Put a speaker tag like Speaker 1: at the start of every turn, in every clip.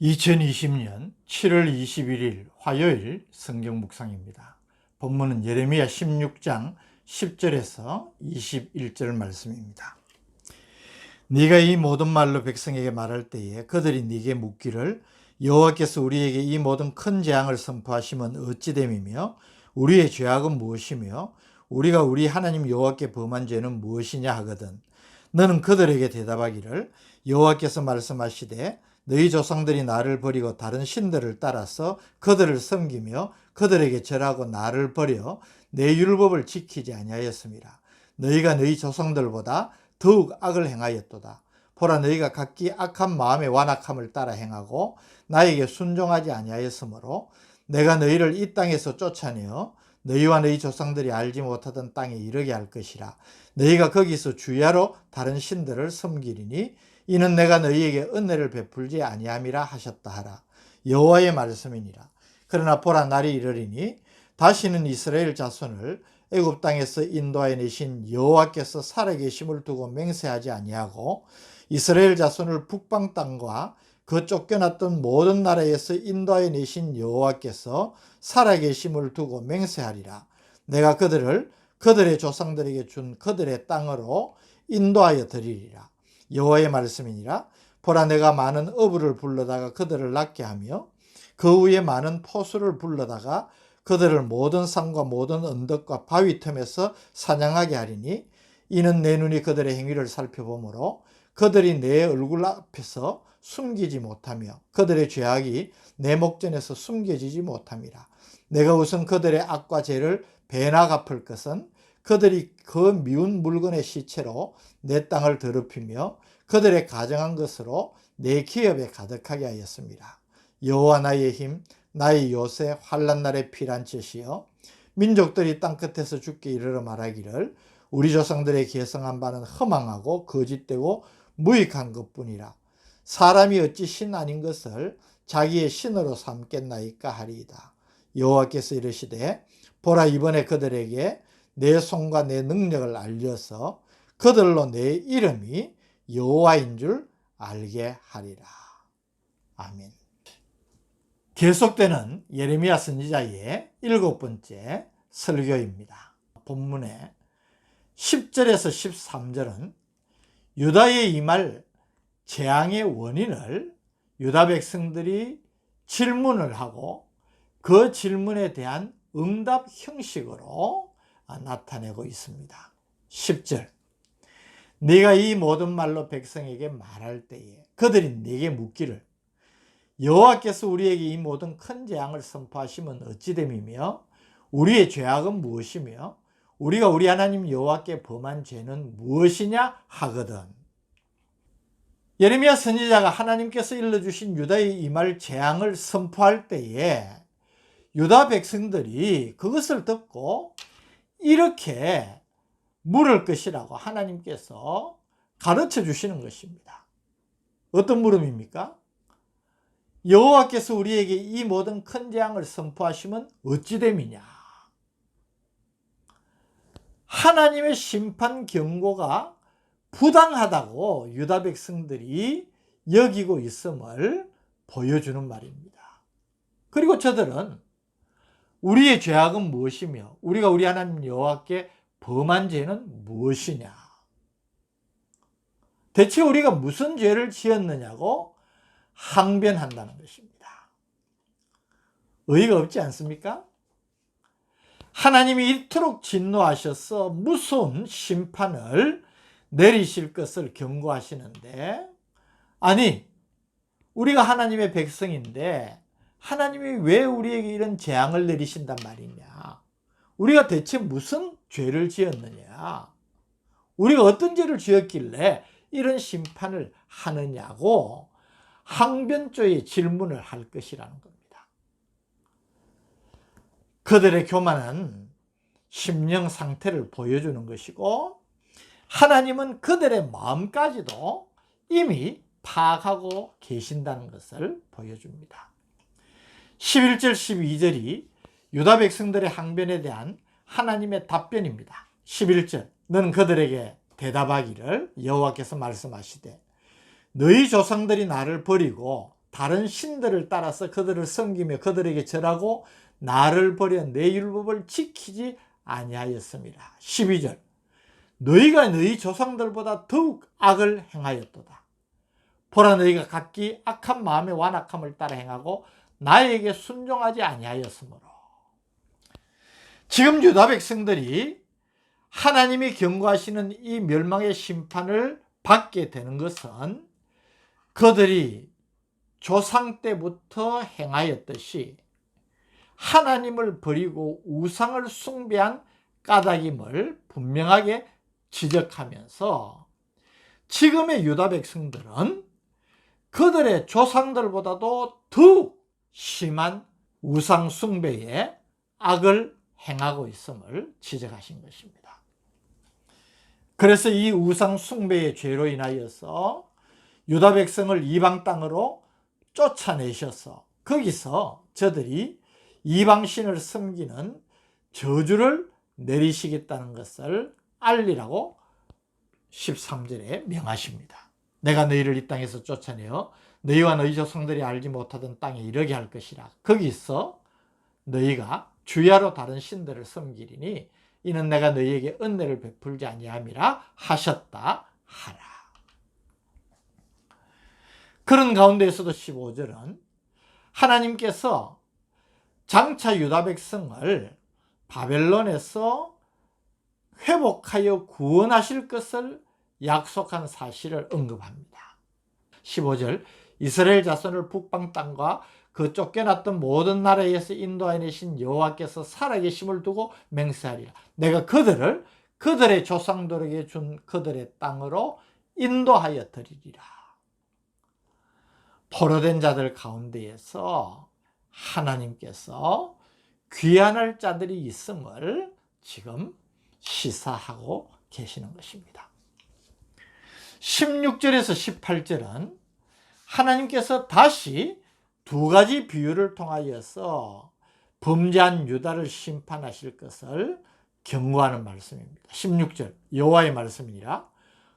Speaker 1: 2020년 7월 21일 화요일 성경 묵상입니다. 본문은 예레미야 16장 10절에서 21절 말씀입니다. 네가 이 모든 말로 백성에게 말할 때에 그들이 네게 묻기를 여호와께서 우리에게 이 모든 큰 재앙을 선포하시면 어찌 됨이며 우리의 죄악은 무엇이며 우리가 우리 하나님 여호와께 범한 죄는 무엇이냐 하거든. 너는 그들에게 대답하기를 여호와께서 말씀하시되 너희 조상들이 나를 버리고 다른 신들을 따라서 그들을 섬기며 그들에게 절하고 나를 버려 내 율법을 지키지 아니하였습니다. 너희가 너희 조상들보다 더욱 악을 행하였도다. 보라, 너희가 각기 악한 마음의 완악함을 따라 행하고 나에게 순종하지 아니하였으므로 내가 너희를 이 땅에서 쫓아내어 너희와 너희 조상들이 알지 못하던 땅에 이르게 할 것이라. 너희가 거기서 주야로 다른 신들을 섬기리니 이는 내가 너희에게 은혜를 베풀지 아니함이라 하셨다 하라. 여호와의 말씀이니라. 그러나 보라, 날이 이르리니 다시는 이스라엘 자손을 애굽 땅에서 인도하여 내신 여호와께서 살아계심을 두고 맹세하지 아니하고 이스라엘 자손을 북방 땅과 그 쫓겨났던 모든 나라에서 인도하여 내신 여호와께서 살아계심을 두고 맹세하리라. 내가 그들을 그들의 조상들에게 준 그들의 땅으로 인도하여 드리리라. 여호와의 말씀이니라. 보라, 내가 많은 어부를 불러다가 그들을 낫게 하며 그 위에 많은 포수를 불러다가 그들을 모든 산과 모든 언덕과 바위 틈에서 사냥하게 하리니 이는 내 눈이 그들의 행위를 살펴보므로 그들이 내 얼굴 앞에서 숨기지 못하며 그들의 죄악이 내 목전에서 숨겨지지 못함이라. 내가 우선 그들의 악과 죄를 배나 갚을 것은 그들이 그 미운 물건의 시체로 내 땅을 더럽히며 그들의 가정한 것으로 내 기업에 가득하게 하였습니다. 여호와 나의 힘, 나의 요새, 환난 날의 피란처시여 민족들이 땅끝에서 주께 이르러 말하기를 우리 조상들의 계성한 바는 허망하고 거짓되고 무익한 것뿐이라. 사람이 어찌 신 아닌 것을 자기의 신으로 삼겠나이까 하리이다. 여호와께서 이르시되 보라, 이번에 그들에게 내 손과 내 능력을 알려서 그들로 내 이름이 여호와인 줄 알게 하리라. 아멘. 계속되는 예레미야 선지자의 7번째 설교입니다. 본문의 10절에서 13절은 유다에 임할 재앙의 원인을 유다 백성들이 질문을 하고 그 질문에 대한 응답 형식으로 나타내고 있습니다. 10절, 네가 이 모든 말로 백성에게 말할 때에 그들이 네게 묻기를 여호와께서 우리에게 이 모든 큰 재앙을 선포하시면 어찌 됨이며 우리의 죄악은 무엇이며 우리가 우리 하나님 여호와께 범한 죄는 무엇이냐 하거든. 예레미야 선지자가 하나님께서 일러주신 유다에 임할 재앙을 선포할 때에 유다 백성들이 그것을 듣고 이렇게 물을 것이라고 하나님께서 가르쳐 주시는 것입니다. 어떤 물음입니까? 여호와께서 우리에게 이 모든 큰 재앙을 선포하시면 어찌 됨이냐. 하나님의 심판 경고가 부당하다고 유다 백성들이 여기고 있음을 보여주는 말입니다. 그리고 저들은 우리의 죄악은 무엇이며 우리가 우리 하나님 여호와께 범한 죄는 무엇이냐, 대체 우리가 무슨 죄를 지었느냐고 항변한다는 것입니다. 의의가 없지 않습니까? 하나님이 이토록 진노하셔서 무서운 심판을 내리실 것을 경고하시는데, 아니, 우리가 하나님의 백성인데 하나님이 왜 우리에게 이런 재앙을 내리신단 말이냐, 우리가 대체 무슨 죄를 지었느냐, 우리가 어떤 죄를 지었길래 이런 심판을 하느냐고 항변조의 질문을 할 것이라는 겁니다. 그들의 교만한 심령 상태를 보여주는 것이고 하나님은 그들의 마음까지도 이미 파악하고 계신다는 것을 보여줍니다. 11절 12절이 유다 백성들의 항변에 대한 하나님의 답변입니다. 11절, 너는 그들에게 대답하기를 여호와께서 말씀하시되 너희 조상들이 나를 버리고 다른 신들을 따라서 그들을 섬기며 그들에게 절하고 나를 버려 내 율법을 지키지 아니하였습니다. 12절 너희가 너희 조상들보다 더욱 악을 행하였도다. 보라 너희가 각기 악한 마음의 완악함을 따라 행하고 나에게 순종하지 아니하였으므로. 지금 유다 백성들이 하나님이 경고하시는 이 멸망의 심판을 받게 되는 것은 그들이 조상 때부터 행하였듯이 하나님을 버리고 우상을 숭배한 까닭임을 분명하게 지적하면서 지금의 유다 백성들은 그들의 조상들보다도 더욱 심한 우상 숭배에 악을 행하고 있음을 지적하신 것입니다. 그래서 이 우상 숭배의 죄로 인하여서 유다 백성을 이방 땅으로 쫓아내셔서 거기서 저들이 이방신을 섬기는 저주를 내리시겠다는 것을 알리라고 13절에 명하십니다. 내가 너희를 이 땅에서 쫓아내어 너희와 너희 조상들이 알지 못하던 땅에 이르게 할 것이라. 거기서 너희가 주야로 다른 신들을 섬기리니 이는 내가 너희에게 은혜를 베풀지 아니함이라 하셨다 하라. 그런 가운데에서도 15절은 하나님께서 장차 유다 백성을 바벨론에서 회복하여 구원하실 것을 약속한 사실을 언급합니다. 15절 이스라엘 자손을 북방 땅과 그 쫓겨났던 모든 나라에서 인도하여 내신 여호와께서 살아계심을 두고 맹세하리라. 내가 그들을 그들의 조상들에게 준 그들의 땅으로 인도하여 드리리라. 포로된 자들 가운데에서 하나님께서 귀환할 자들이 있음을 지금 시사하고 계시는 것입니다. 16절에서 18절은 하나님께서 다시 두 가지 비유를 통하여서 범죄한 유다를 심판하실 것을 경고하는 말씀입니다. 16절 여호와의 말씀이니라.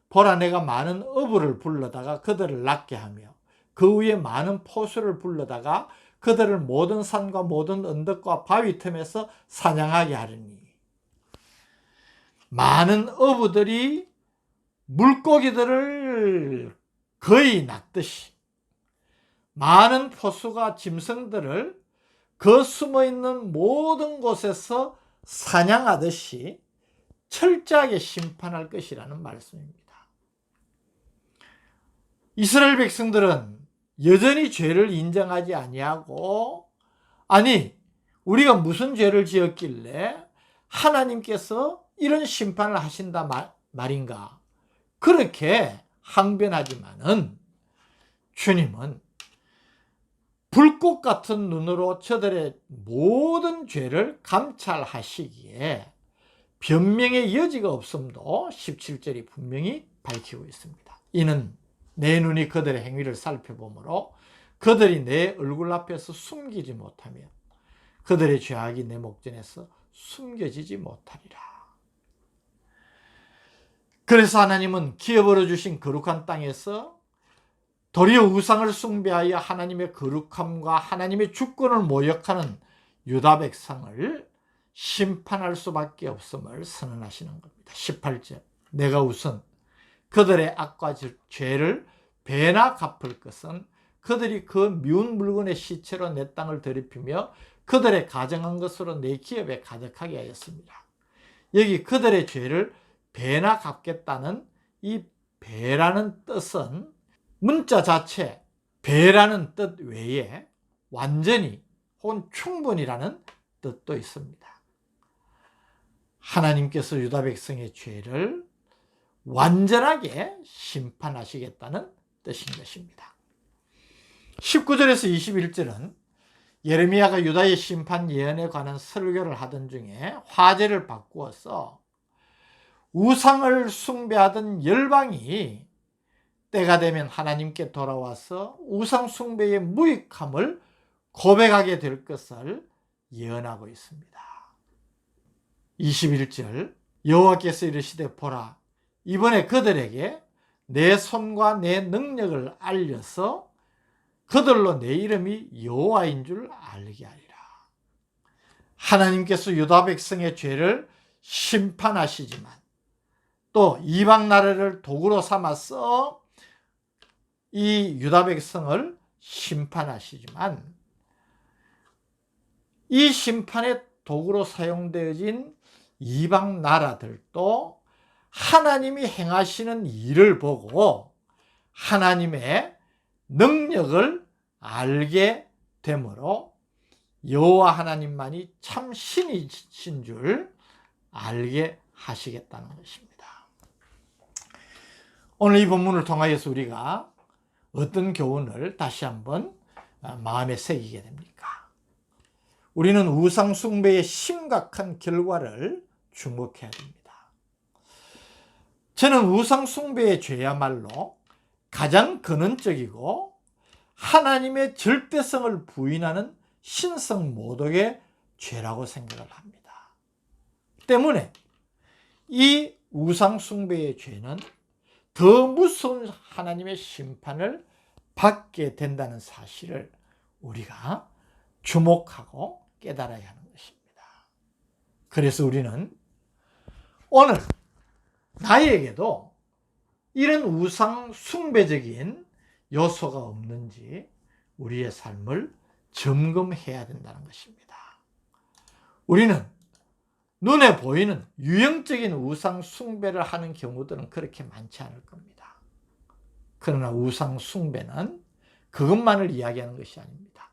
Speaker 1: 보라 내가 많은 어부를 불러다가 그들을 낫게 하며 그 위에 많은 포수를 불러다가 그들을 모든 산과 모든 언덕과 바위 틈에서 사냥하게 하리니. 많은 어부들이 물고기들을 거의 낚듯이 많은 포수가 짐승들을 그 숨어있는 모든 곳에서 사냥하듯이 철저하게 심판할 것이라는 말씀입니다. 이스라엘 백성들은 여전히 죄를 인정하지 아니하고 아니 우리가 무슨 죄를 지었길래 하나님께서 이런 심판을 하신다 말인가 그렇게 항변하지만은 주님은 불꽃 같은 눈으로 저들의 모든 죄를 감찰하시기에 변명의 여지가 없음도 17절이 분명히 밝히고 있습니다. 이는 내 눈이 그들의 행위를 살펴보므로 그들이 내 얼굴 앞에서 숨기지 못하며 그들의 죄악이 내 목전에서 숨겨지지 못하리라. 그래서 하나님은 기업으로 주신 거룩한 땅에서 도리어 우상을 숭배하여 하나님의 거룩함과 하나님의 주권을 모욕하는 유다 백성을 심판할 수밖에 없음을 선언하시는 겁니다. 18절 내가 우선 그들의 악과 죄를 배나 갚을 것은 그들이 그 미운 물건의 시체로 내 땅을 더럽히며 그들의 가정한 것으로 내 기업에 가득하게 하였습니다. 여기 그들의 죄를 배나 갚겠다는 이 배라는 뜻은 문자 자체 배라는 뜻 외에 완전히 혹은 충분히라는 뜻도 있습니다. 하나님께서 유다 백성의 죄를 완전하게 심판하시겠다는 뜻인 것입니다. 19절에서 21절은 예레미야가 유다의 심판 예언에 관한 설교를 하던 중에 화제를 바꾸어서 우상을 숭배하던 열방이 때가 되면 하나님께 돌아와서 우상 숭배의 무익함을 고백하게 될 것을 예언하고 있습니다. 21절 여호와께서 이르시되 보라 이번에 그들에게 내 손과 내 능력을 알려서 그들로 내 이름이 여호와인 줄 알게 하리라. 하나님께서 유다 백성의 죄를 심판하시지만 또 이방 나라를 도구로 삼아서 이 유다 백성을 심판하시지만 이 심판의 도구로 사용되어진 이방 나라들도 하나님이 행하시는 일을 보고 하나님의 능력을 알게 되므로 여호와 하나님만이 참 신이신 줄 알게 하시겠다는 것입니다. 오늘 이 본문을 통하여서 우리가 어떤 교훈을 다시 한번 마음에 새기게 됩니까? 우리는 우상 숭배의 심각한 결과를 주목해야 됩니다. 저는 우상 숭배의 죄야말로 가장 근원적이고 하나님의 절대성을 부인하는 신성 모독의 죄라고 생각을 합니다. 때문에 이 우상 숭배의 죄는 더 무서운 하나님의 심판을 받게 된다는 사실을 우리가 주목하고 깨달아야 하는 것입니다. 그래서 우리는 오늘 나에게도 이런 우상 숭배적인 요소가 없는지 우리의 삶을 점검해야 된다는 것입니다. 우리는 눈에 보이는 유형적인 우상 숭배를 하는 경우들은 그렇게 많지 않을 겁니다. 그러나 우상 숭배는 그것만을 이야기하는 것이 아닙니다.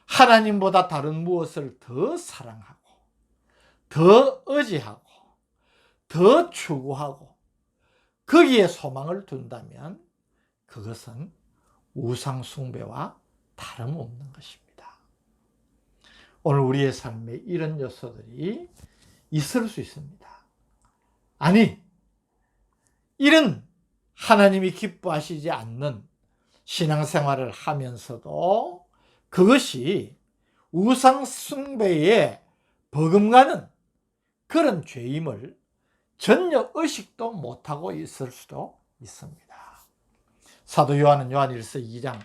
Speaker 1: 하나님보다 다른 무엇을 더 사랑하고 더 의지하고 더 추구하고 거기에 소망을 둔다면 그것은 우상 숭배와 다름없는 것입니다. 오늘 우리의 삶에 이런 요소들이 있을 수 있습니다. 아니, 이런 하나님이 기뻐하시지 않는 신앙생활을 하면서도 그것이 우상 숭배에 버금가는 그런 죄임을 전혀 의식도 못하고 있을 수도 있습니다. 사도 요한은 요한일서 2장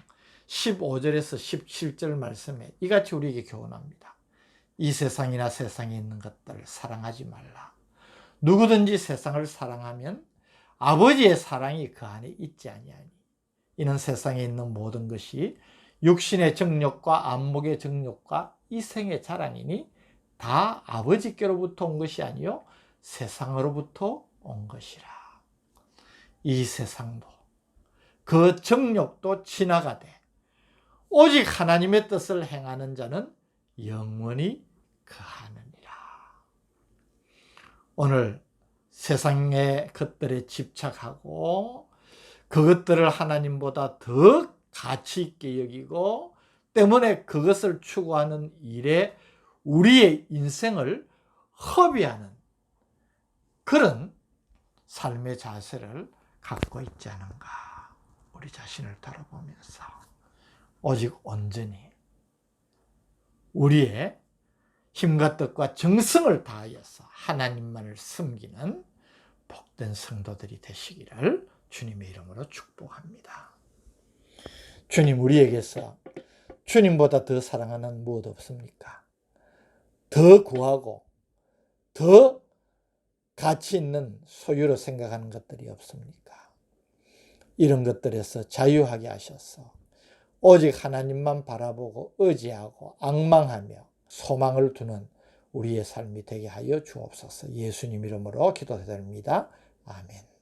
Speaker 1: 15절에서 17절 말씀에 이같이 우리에게 교훈합니다. 이 세상이나 세상에 있는 것들을 사랑하지 말라. 누구든지 세상을 사랑하면 아버지의 사랑이 그 안에 있지 아니하니. 이는 세상에 있는 모든 것이 육신의 정욕과 안목의 정욕과 이생의 자랑이니 다 아버지께로부터 온 것이 아니요 세상으로부터 온 것이라. 이 세상도 그 정욕도 지나가되 오직 하나님의 뜻을 행하는 자는 영원히 거하느니라. 오늘 세상의 것들에 집착하고 그것들을 하나님보다 더 가치 있게 여기고 때문에 그것을 추구하는 일에 우리의 인생을 허비하는 그런 삶의 자세를 갖고 있지 않은가. 우리 자신을 돌아보면서 오직 온전히 우리의 힘과 뜻과 정성을 다하여서 하나님만을 섬기는 복된 성도들이 되시기를 주님의 이름으로 축복합니다. 주님, 우리에게서 주님보다 더 사랑하는 무엇 없습니까? 더 구하고 더 가치 있는 소유로 생각하는 것들이 없습니까? 이런 것들에서 자유하게 하셔서 오직 하나님만 바라보고 의지하고 앙망하며 소망을 두는 우리의 삶이 되게 하여 주옵소서. 예수님 이름으로 기도드립니다. 아멘.